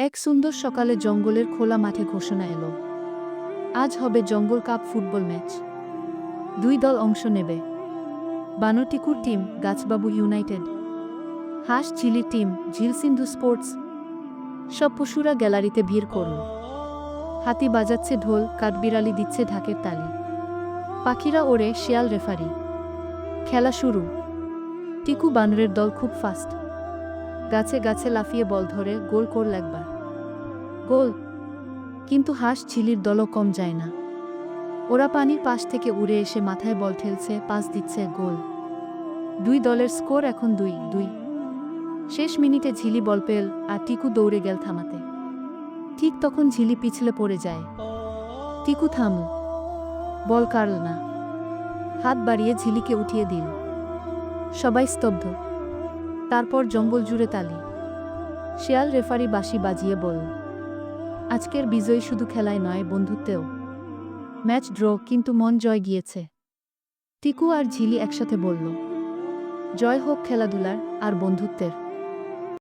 এক সুন্দর সকালে জঙ্গলের খোলা মাঠে ঘোষণা এলো, আজ হবে জঙ্গল কাপ ফুটবল ম্যাচ। দুই দল অংশ নেবে, বানরটিকুর টিম, গাছবাবু ইউনাইটেড, হাঁস ঝিলি টিম, ঝিলসিন্ধু স্পোর্টস। সব পশুরা গ্যালারিতে ভিড় করল। হাতি বাজাচ্ছে ঢোল, কাঠবিড়ালি দিচ্ছে ঢাকের তালি, পাখিরা ওড়ে, শিয়াল রেফারি। খেলা শুরু। টিকু বানরের দল খুব ফাস্ট, গাছে গাছে লাফিয়ে বল ধরে গোল করল একবার, গোল। কিন্তু হাঁস ঝিলির দলও কম যায় না। ওরা পানির পাশ থেকে উড়ে এসে মাথায় বল ঠেলছে, পাস দিচ্ছে, গোল। দুই দলের স্কোর এখন 2-2। শেষ মিনিটে ঝিলি বল পেল আর টিকু দৌড়ে গেল থামাতে। ঠিক তখন ঝিলি পিছলে পড়ে যায়। টিকু থামল, বল কাড়ল না, হাত বাড়িয়ে ঝিলিকে উঠিয়ে দিল। সবাই স্তব্ধ। তারপর জঙ্গল জুড়ে তালি। শিয়াল রেফারি বাঁশি বাজিয়ে বলল, আজকের বিজয়ী শুধু খেলায় নয়, বন্ধুত্বেও। ম্যাচ ড্র, কিন্তু মন জয় গিয়েছে। টিকু আর ঝিলি একসাথে বলল, জয় হোক খেলাধুলার আর বন্ধুত্বের।